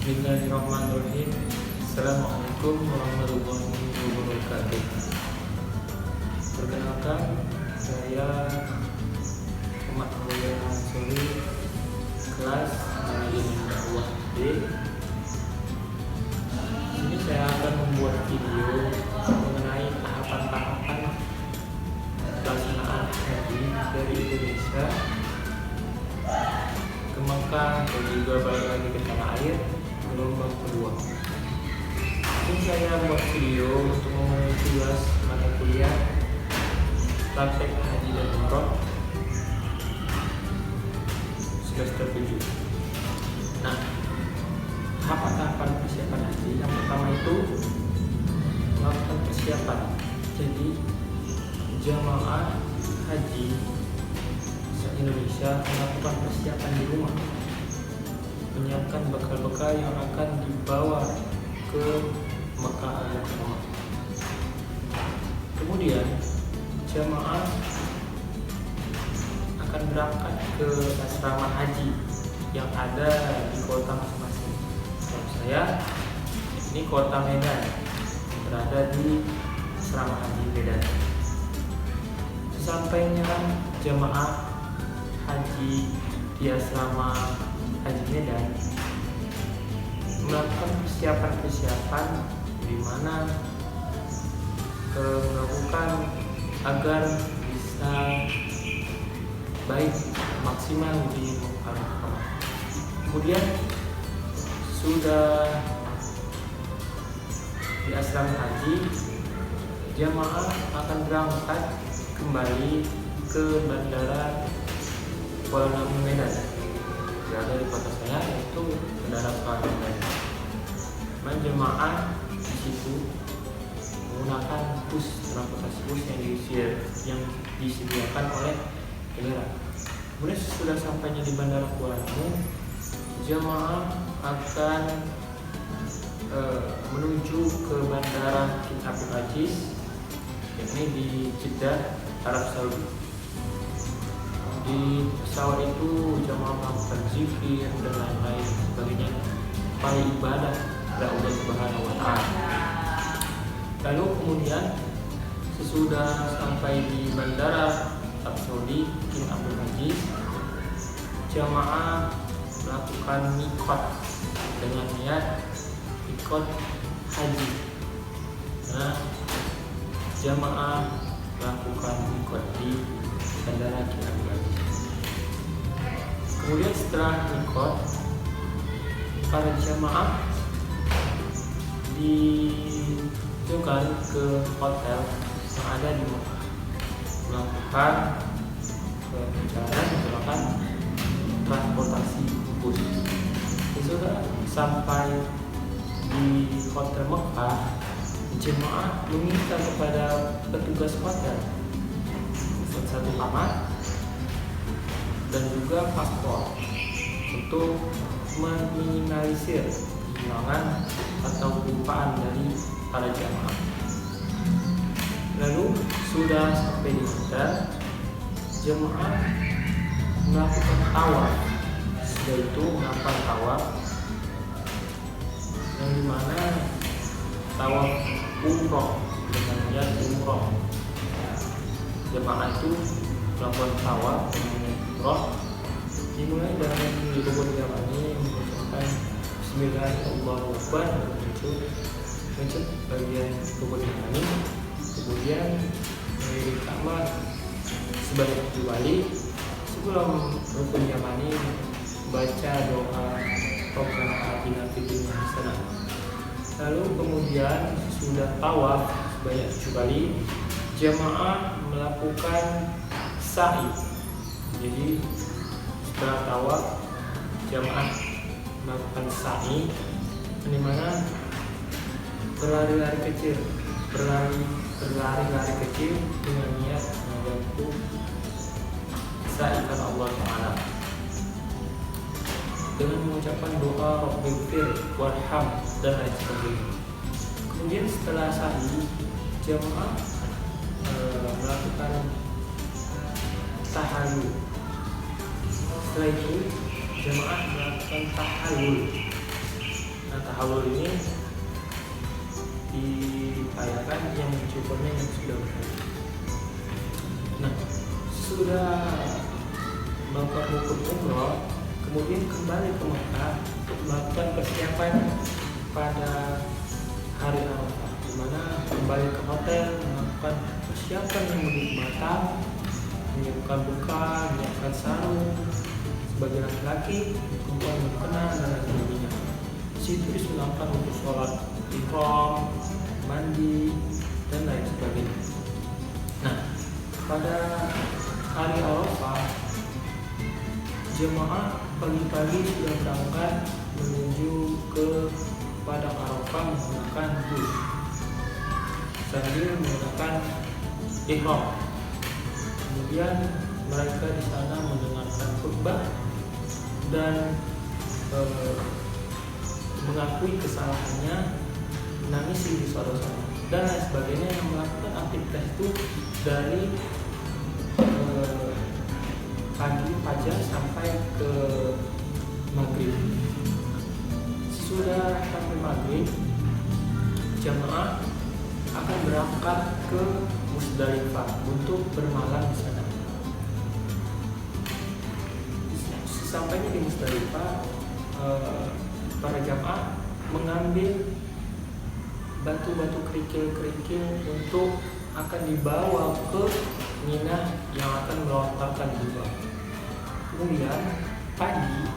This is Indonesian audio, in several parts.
Bismillahirrahmanirrahim. Assalamualaikum warahmatullahi wabarakatuh. Perkenalkan, saya Muhammad Awliya Ansori, kelas manajemen dakwah D. Ini saya akan membuat video mengenai tahapan-tahapan pelaksanaan haji dari Indonesia ke Mekah dan juga balik lagi ke tanah air gelombang kedua. Ini saya buat video untuk memenuhi tugas mata kuliah praktek haji dan umroh semester 7. Nah, tahapan persiapan haji yang pertama itu melakukan persiapan. Jadi jamaah haji se-Indonesia melakukan persiapan di rumah, menyiapkan bekal-bekal yang akan dibawa ke Mekah al-Mukarramah. Kemudian jamaah akan berangkat ke asrama haji yang ada di kota masing-masing. Kalau saya, ini kota Medan, berada di asrama haji Medan. Sesampainya jamaah haji di asrama haji Medan melakukan persiapan di mana melakukan agar bisa baik maksimal di Mekah. Kemudian sudah di asrama haji, jamaah akan berangkat kembali ke bandara Kuala Namu Medan, berada di kota saya, yaitu Bandara Kuala Namu Medan. Jemaah di situ menggunakan bus, transportasi bus yang disediakan oleh negara. Kemudian sudah sampainya di Bandara Kuala Namu, jemaah akan menuju ke Bandara King Abdul Aziz, yakni di Jeddah, Arab Saudi. Di pesawat itu jamaah melakukan zikir dan lain-lain sebagainya, pada ibadah kepada Allah Subhanahu wa Ta'ala. Lalu kemudian sesudah sampai di Bandara Arab Saudi King Abdul Aziz, jamaah melakukan mikot dengan niat mikot haji. Nah, jamaah melakukan mikot di Bandara King Abdul Aziz. Kemudian setelah mikot, para jamaah ditujukan ke hotel yang ada di Mekah, melakukan perjalanan menggunakan transportasi bus. Sesudah sampai di hotel Mekah, jemaah meminta kepada petugas hotel satu kamar dan juga paspor untuk meminimalisir kehilangan atau kelupaan dari para jamaah. Lalu sudah sampai di hotel, jemaah melakukan tawaf. Setelah itu melakukan tawaf, yang dimana tawaf umroh dengan niat umroh. Jemaah itu melakukan tawaf dengan niat umroh, dimulai dari rukun yamani mengucapkan Bismillahirrahmanirrahim, mencet bagian rukun yamani, kemudian mengirim Ka'bah sebanyak 7 kali. Sebelum rukun yamani, baca doa Rabbana atina fid dunya hasanah. Lalu kemudian sudah tawaf sebanyak 7 kali, jamaah melakukan sa'i. Jadi setelah tawaf, jamaah melakukan sa'i, di mana berlari-lari kecil dengan niat membantu sa'i karena Allah Ta'ala, dengan mengucapkan doa Rabbighfir warham dan lain sebagainya. Kemudian setelah sa'i, jamaah melakukan tahallul. Setelah itu jemaah melakukan tahallul. tahallul ini diupayakan yang mencukurnya yang sudah berhaji. Nah, sudah melakukan rukun umroh, kemudian kembali ke Mekah untuk melakukan persiapan pada hari Arafah, di mana kembali ke hotel melakukan persiapan yang lebih matang, menyiapkan bekal, menyiapkan sarung sebagai laki-laki, perempuan mukena dan lain sebagainya. Di situ disunahkan untuk sholat ihram, mandi dan lain sebagainya. Nah, pada hari Arafah, jemaah pagi-pagi sudah berangkat menuju ke Padang Arafah menggunakan bus sambil menggunakan ihram. Kemudian mereka di sana mendengarkan khutbah dan mengakui kesalahannya, menangisi dosa-dosanya dan lain sebagainya, yang melakukan aktivitas itu dari pagi fajar sampai ke maghrib. Sudah sampai maghrib, jamaah akan berangkat ke Musdalifah untuk bermalam di sana. Sesampainya di Musdalifah, para jamaah mengambil batu-batu kerikil-kerikil untuk akan dibawa ke Mina yang akan melontarkan jumrah. Kemudian pagi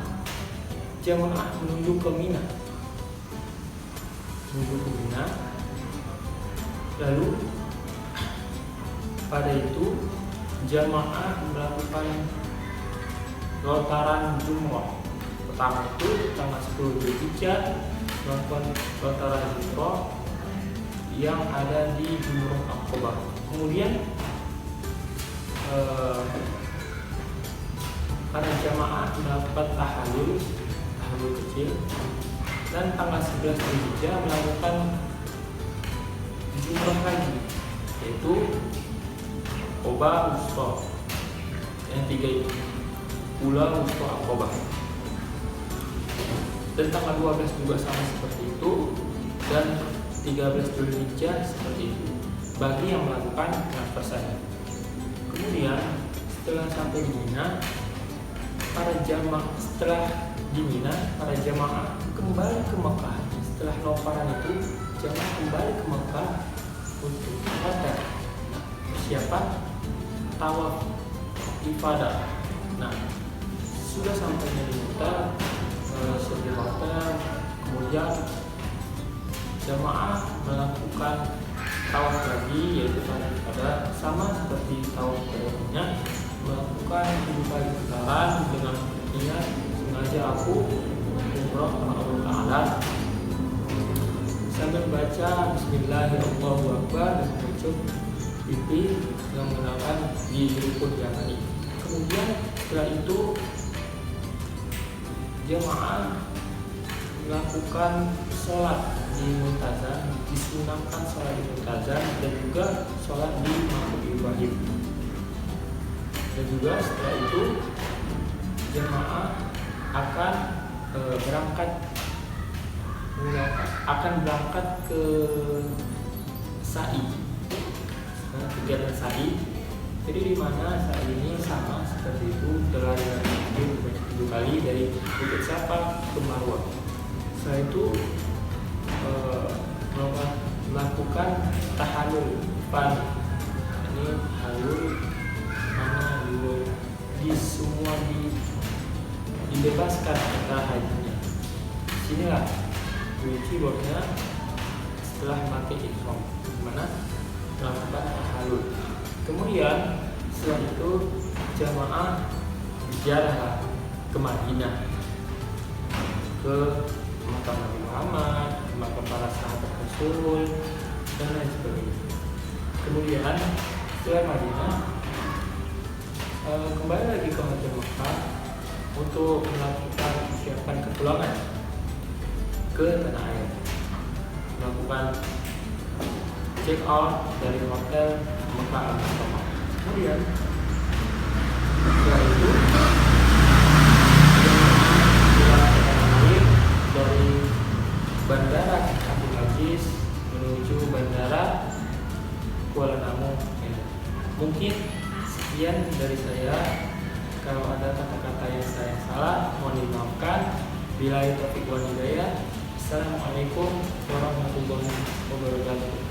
jamaah menuju ke Mina. Lalu pada itu jamaah melakukan lontaran jumrah. Pertama itu tanggal 10 Dzulhijjah melakukan lontaran jumrah yang ada di Jumrah Aqabah. Kemudian para jamaah melakukan tahallul kecil, dan tanggal 11 Dzulhijjah melakukan jumrah lagi, yaitu Aqabah Wusta. Yang tiga itu Ula Wusta Aqabah. Dan tanggal 12 juga sama seperti itu, dan 13 Dzulhijjah seperti itu bagi yang melakukan transfer saja. Kemudian setelah sampai di Mina, para jamaah kembali ke Mekah. Setelah lontaran itu, jamaah kembali ke Mekah untuk hotel. Nah, persiapan tawaf ifadah. Nah, sudah sampainya di hotel, di hotel, kemudian jamaah melakukan tawaf lagi, yaitu pada sama seperti tawaf sebelumnya, melakukan 7 kali putaran dengan niat sengaja aku umroh kepada Allah Ta'ala sambil baca Bismillahirrahmanirrahim dan mengucap pipi yang menggunakan di rukun yamani. Kemudian setelah itu jamaah melakukan sholat di Multazam, disunahkan sholat di Multazam dan juga sholat di Maqam Ibrahim. Dan juga setelah itu jemaah akan berangkat ke sa'i, kegiatan sa'i. Jadi di mana sa'i ini sama seperti itu, berlari banyak 7 kali dari Bukit Safa ke Marwah. Setelah itu melakukan tahallul ini halul mana di semua dibebaskan antara hajinya. Sinilah kunci bahwasanya setelah mati ihram, mana melakukan tahallul. Kemudian setelah itu jamaah ziarah ke Madinah, ke makam Nabi Muhammad, makam para sahabat Rasul dan lain sebagainya. Kemudian setelah Madinah kembali lagi ke Hotel Mekah untuk melakukan persiapan kepulangan ke tanah air, melakukan check out dari Hotel Mekah Al-Mukarramah. Kemudian setelah itu pulang ke tanah air dari Bandara menuju Bandara Kuala Namu. Ya. Mungkin sekian dari saya. Kalau ada kata-kata yang saya salah, mohon dimaafkan. Billahi taufiq wal hidayah. Assalamualaikum warahmatullahi wabarakatuh.